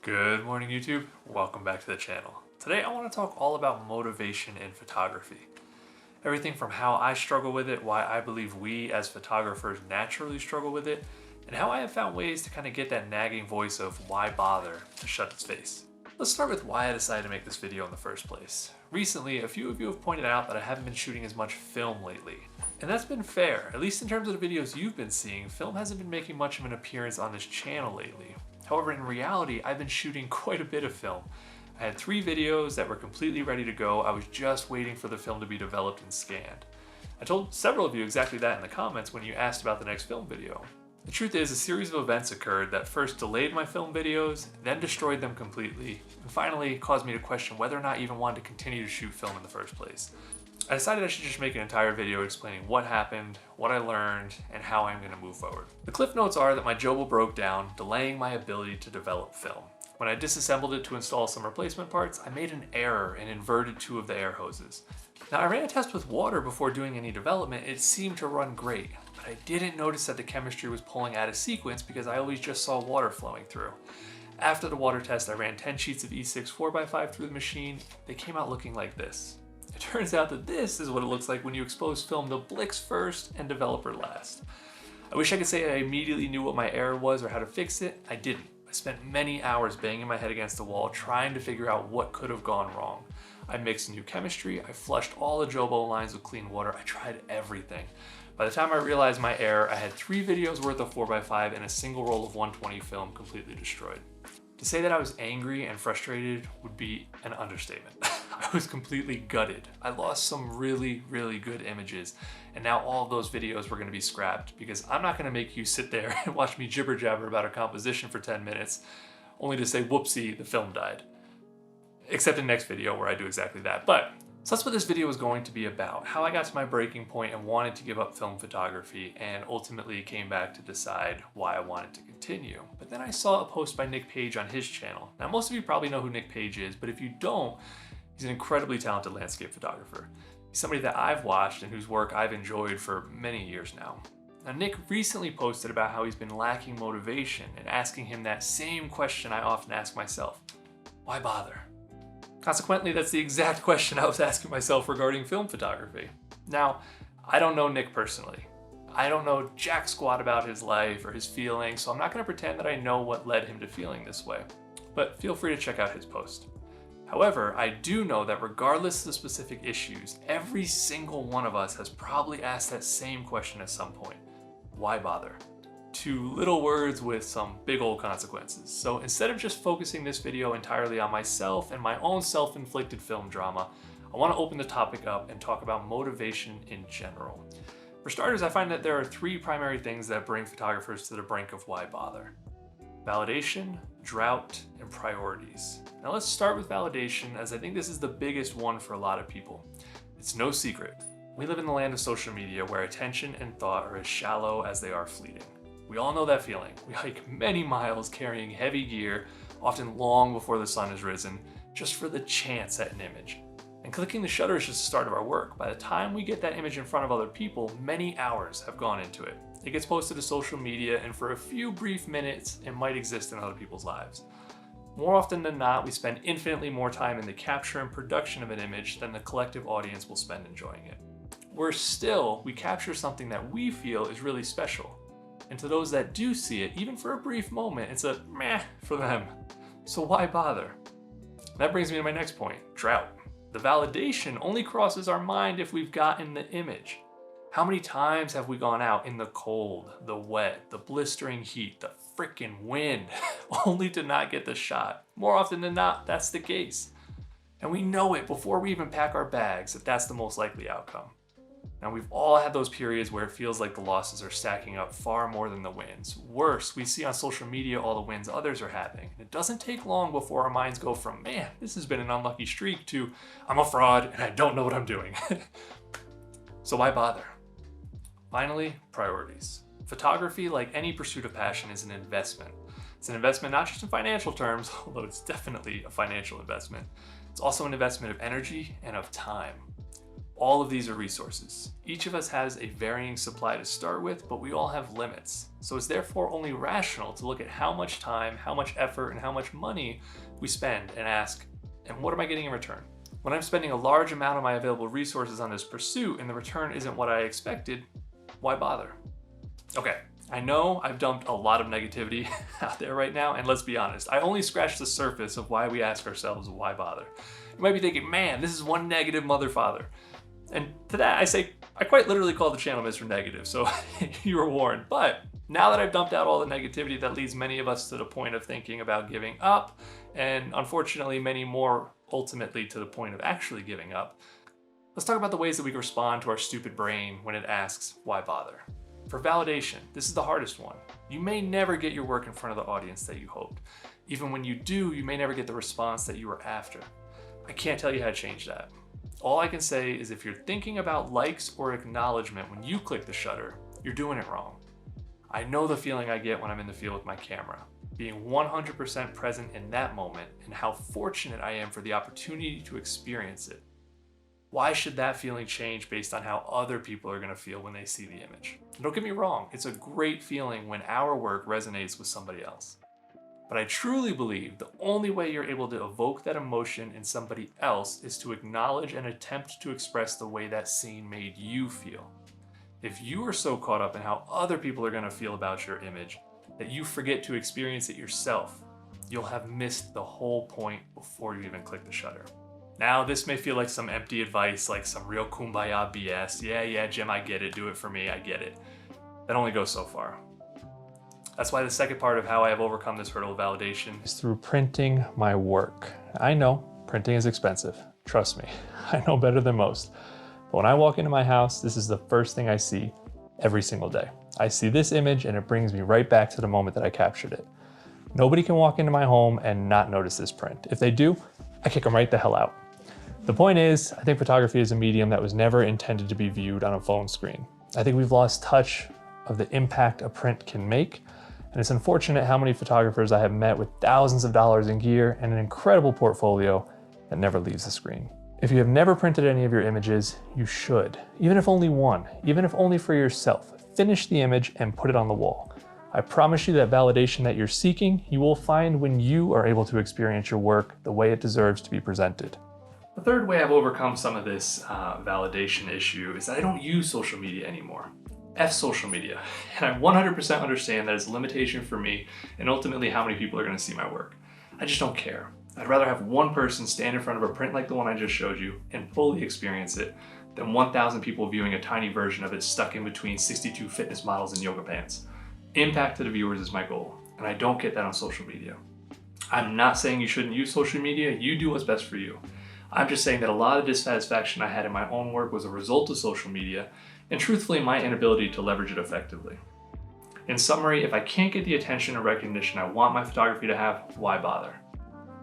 Good morning, YouTube. Welcome back to the channel. Today I want to talk all about motivation in photography. Everything from how I struggle with it, why I believe we as photographers naturally struggle with it, and how I have found ways to kind of get that nagging voice of why bother to shut its face. Let's start with why I decided to make this video in the first place. Recently, a few of you have pointed out that I haven't been shooting as much film lately. And that's been fair. At least in terms of the videos you've been seeing, film hasn't been making much of an appearance on this channel lately. However, in reality, I've been shooting quite a bit of film. I had 3 videos that were completely ready to go. I was just waiting for the film to be developed and scanned. I told several of you exactly that in the comments when you asked about the next film video. The truth is, a series of events occurred that first delayed my film videos, then destroyed them completely, and finally caused me to question whether or not I even wanted to continue to shoot film in the first place. I decided I should just make an entire video explaining what happened, what I learned, and how I'm going to move forward. The cliff notes are that my Jobo broke down, delaying my ability to develop film. When I disassembled it to install some replacement parts, I made an error and inverted 2 of the air hoses. Now, I ran a test with water before doing any development. It seemed to run great, but I didn't notice that the chemistry was pulling out of sequence because I always just saw water flowing through. After the water test, I ran 10 sheets of E6 4x5 through the machine. They came out looking like this. It turns out that this is what it looks like when you expose film to Blix first and developer last. I wish I could say I immediately knew what my error was or how to fix it. I didn't. I spent many hours banging my head against the wall trying to figure out what could have gone wrong. I mixed new chemistry, I flushed all the Jobo lines with clean water, I tried everything. By the time I realized my error, I had 3 videos worth of 4x5 and a single roll of 120 film completely destroyed. To say that I was angry and frustrated would be an understatement. I was completely gutted. I lost some really good images, and now all of those videos were going to be scrapped because I'm not going to make you sit there and watch me jibber jabber about a composition for 10 minutes only to say, whoopsie, the film died. Except in the next video where I do exactly that. So that's what this video is going to be about, how I got to my breaking point and wanted to give up film photography and ultimately came back to decide why I wanted to continue. But then I saw a post by Nick Page on his channel. Now, most of you probably know who Nick Page is, but if you don't, he's an incredibly talented landscape photographer. He's somebody that I've watched and whose work I've enjoyed for many years now. Now, Nick recently posted about how he's been lacking motivation and asking him that same question I often ask myself: why bother? Consequently, that's the exact question I was asking myself regarding film photography. Now, I don't know Nick personally. I don't know jack squat about his life or his feelings, so I'm not going to pretend that I know what led him to feeling this way. But feel free to check out his post. However, I do know that regardless of the specific issues, every single one of us has probably asked that same question at some point. Why bother? 2 little words with some big old consequences. So instead of just focusing this video entirely on myself and my own self-inflicted film drama, I want to open the topic up and talk about motivation in general. For starters, I find that there are 3 primary things that bring photographers to the brink of why bother: validation, drought, and priorities. Now let's start with validation, as I think this is the biggest one for a lot of people. It's no secret. We live in the land of social media where attention and thought are as shallow as they are fleeting. We all know that feeling. We hike many miles carrying heavy gear, often long before the sun has risen, just for the chance at an image. And clicking the shutter is just the start of our work. By the time we get that image in front of other people, many hours have gone into it. It gets posted to social media, and for a few brief minutes, it might exist in other people's lives. More often than not, we spend infinitely more time in the capture and production of an image than the collective audience will spend enjoying it. Worse still, we capture something that we feel is really special. And to those that do see it, even for a brief moment, it's a meh for them. So why bother? That brings me to my next point: drought. The validation only crosses our mind if we've gotten the image. How many times have we gone out in the cold, the wet, the blistering heat, the frickin' wind, only to not get the shot? More often than not, that's the case. And we know it before we even pack our bags that that's the most likely outcome. Now, we've all had those periods where it feels like the losses are stacking up far more than the wins. Worse, we see on social media all the wins others are having. It doesn't take long before our minds go from, man, this has been an unlucky streak, to, I'm a fraud and I don't know what I'm doing. So why bother? Finally, priorities. Photography, like any pursuit of passion, is an investment. It's an investment not just in financial terms, although it's definitely a financial investment. It's also an investment of energy and of time. All of these are resources. Each of us has a varying supply to start with, but we all have limits. So it's therefore only rational to look at how much time, how much effort, and how much money we spend and ask, and what am I getting in return? When I'm spending a large amount of my available resources on this pursuit and the return isn't what I expected, why bother? Okay, I know I've dumped a lot of negativity out there right now, and let's be honest, I only scratched the surface of why we ask ourselves, why bother? You might be thinking, man, this is one negative mother father. And to that I say, I quite literally call the channel Mr. Negative, so you were warned. But now that I've dumped out all the negativity that leads many of us to the point of thinking about giving up, and unfortunately many more ultimately to the point of actually giving up, let's talk about the ways that we can respond to our stupid brain when it asks, why bother? For validation, this is the hardest one. You may never get your work in front of the audience that you hoped. Even when you do, you may never get the response that you were after. I can't tell you how to change that. All I can say is if you're thinking about likes or acknowledgement when you click the shutter, you're doing it wrong. I know the feeling I get when I'm in the field with my camera, being 100% present in that moment and how fortunate I am for the opportunity to experience it. Why should that feeling change based on how other people are going to feel when they see the image? And don't get me wrong, it's a great feeling when our work resonates with somebody else. But I truly believe the only way you're able to evoke that emotion in somebody else is to acknowledge and attempt to express the way that scene made you feel. If you are so caught up in how other people are going to feel about your image that you forget to experience it yourself, you'll have missed the whole point before you even click the shutter. Now, this may feel like some empty advice, like some real kumbaya BS. Yeah, Jim, I get it. Do it for me. I get it. That only goes so far. That's why the second part of how I have overcome this hurdle of validation is through printing my work. I know printing is expensive. Trust me, I know better than most. But when I walk into my house, this is the first thing I see every single day. I see this image and it brings me right back to the moment that I captured it. Nobody can walk into my home and not notice this print. If they do, I kick them right the hell out. The point is, I think photography is a medium that was never intended to be viewed on a phone screen. I think we've lost touch of the impact a print can make. And it's unfortunate how many photographers I have met with thousands of dollars in gear and an incredible portfolio that never leaves the screen. If you have never printed any of your images, you should. Even if only one, even if only for yourself, finish the image and put it on the wall. I promise you that validation that you're seeking, you will find when you are able to experience your work the way it deserves to be presented. The third way I've overcome some of this validation issue is that I don't use social media anymore. F social media. And I 100% understand that it's a limitation for me and ultimately how many people are going to see my work. I just don't care. I'd rather have one person stand in front of a print like the one I just showed you and fully experience it than 1,000 people viewing a tiny version of it stuck in between 62 fitness models in yoga pants. Impact to the viewers is my goal, and I don't get that on social media. I'm not saying you shouldn't use social media. You do what's best for you. I'm just saying that a lot of dissatisfaction I had in my own work was a result of social media, and truthfully, my inability to leverage it effectively. In summary, if I can't get the attention or recognition I want my photography to have, why bother?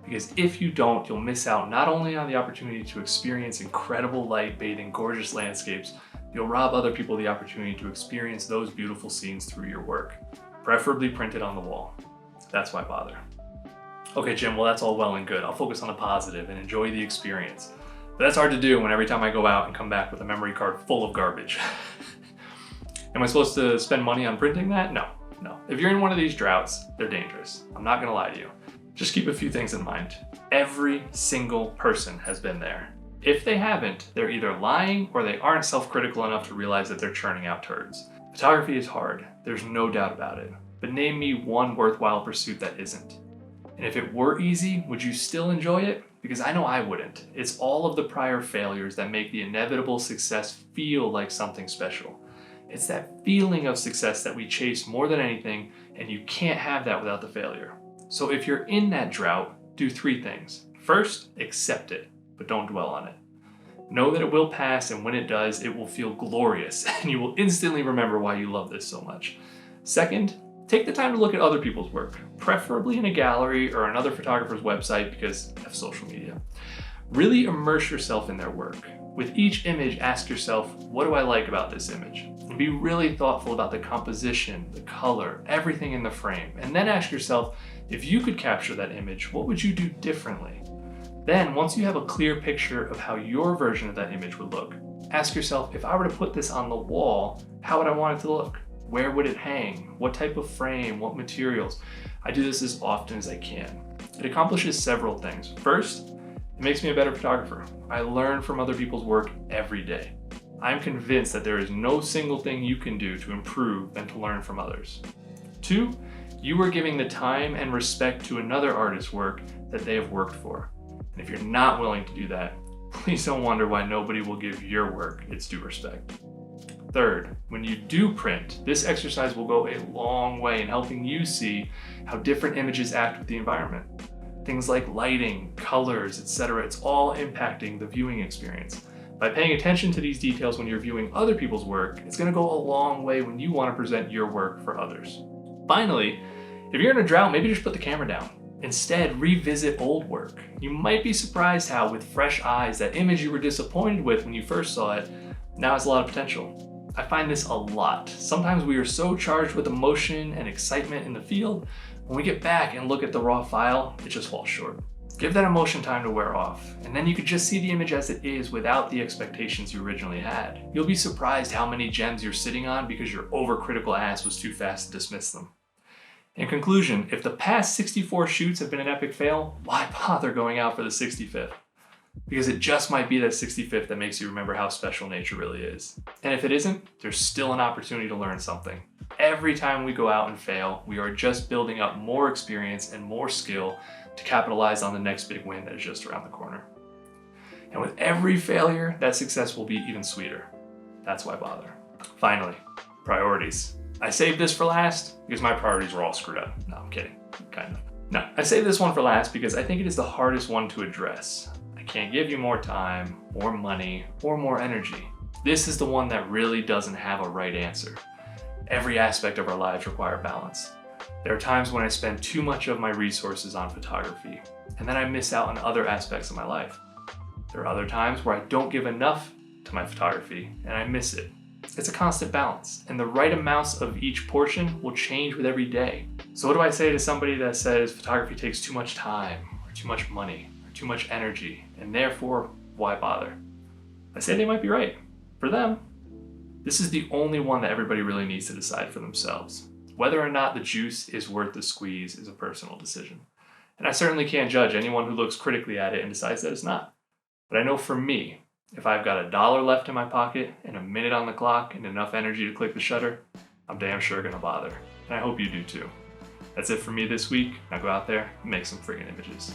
Because if you don't, you'll miss out not only on the opportunity to experience incredible light-bathing, gorgeous landscapes, you'll rob other people the opportunity to experience those beautiful scenes through your work, preferably printed on the wall. That's why bother. Okay, Jim, well, that's all well and good. I'll focus on the positive and enjoy the experience. But that's hard to do when every time I go out and come back with a memory card full of garbage. Am I supposed to spend money on printing that? No. If you're in one of these droughts, they're dangerous. I'm not gonna lie to you. Just keep a few things in mind. Every single person has been there. If they haven't, they're either lying or they aren't self-critical enough to realize that they're churning out turds. Photography is hard, there's no doubt about it. But name me one worthwhile pursuit that isn't. And if it were easy, would you still enjoy it? Because I know I wouldn't. It's all of the prior failures that make the inevitable success feel like something special. It's that feeling of success that we chase more than anything, and you can't have that without the failure. So if you're in that drought, do three things. First, accept it, but don't dwell on it. Know that it will pass, and when it does, it will feel glorious, and you will instantly remember why you love this so much. Second, take the time to look at other people's work, preferably in a gallery or another photographer's website because of social media. Really immerse yourself in their work. With each image, ask yourself, what do I like about this image? And be really thoughtful about the composition, the color, everything in the frame. And then ask yourself, if you could capture that image, what would you do differently? Then, once you have a clear picture of how your version of that image would look, Ask yourself, if I were to put this on the wall, how would I want it to look? Where would it hang? What type of frame? What materials? I do this as often as I can. It accomplishes several things. First, it makes me a better photographer. I learn from other people's work every day. I'm convinced that there is no single thing you can do to improve than to learn from others. Two, you are giving the time and respect to another artist's work that they have worked for. And if you're not willing to do that, please don't wonder why nobody will give your work its due respect. Third, when you do print, this exercise will go a long way in helping you see how different images act with the environment. Things like lighting, colors, etc. It's all impacting the viewing experience. By paying attention to these details when you're viewing other people's work, it's going to go a long way when you want to present your work for others. Finally, if you're in a drought, maybe just put the camera down. Instead, revisit old work. You might be surprised how, with fresh eyes, that image you were disappointed with when you first saw it now has a lot of potential. I find this a lot. Sometimes we are so charged with emotion and excitement in the field, when we get back and look at the raw file, it just falls short. Give that emotion time to wear off, and then you could just see the image as it is without the expectations you originally had. You'll be surprised how many gems you're sitting on because your overcritical ass was too fast to dismiss them. In conclusion, if the past 64 shoots have been an epic fail, why bother going out for the 65th? Because it just might be that 65th that makes you remember how special nature really is. And if it isn't, there's still an opportunity to learn something. Every time we go out and fail, we are just building up more experience and more skill to capitalize on the next big win that is just around the corner. And with every failure, that success will be even sweeter. That's why bother. Finally, priorities. I saved this for last because my priorities were all screwed up. No, I'm kidding, kind of. No, I saved this one for last because I think it is the hardest one to address. I can't give you more time, more money, or more energy. This is the one that really doesn't have a right answer. Every aspect of our lives require balance. There are times when I spend too much of my resources on photography, and then I miss out on other aspects of my life. There are other times where I don't give enough to my photography, and I miss it. It's a constant balance, and the right amounts of each portion will change with every day. So what do I say to somebody that says photography takes too much time, or too much money, or too much energy, and therefore, why bother? I say they might be right. For them, this is the only one that everybody really needs to decide for themselves. Whether or not the juice is worth the squeeze is a personal decision. And I certainly can't judge anyone who looks critically at it and decides that it's not. But I know for me, if I've got $1 left in my pocket and a minute on the clock and enough energy to click the shutter, I'm damn sure gonna bother. And I hope you do too. That's it for me this week. Now go out there and make some friggin' images.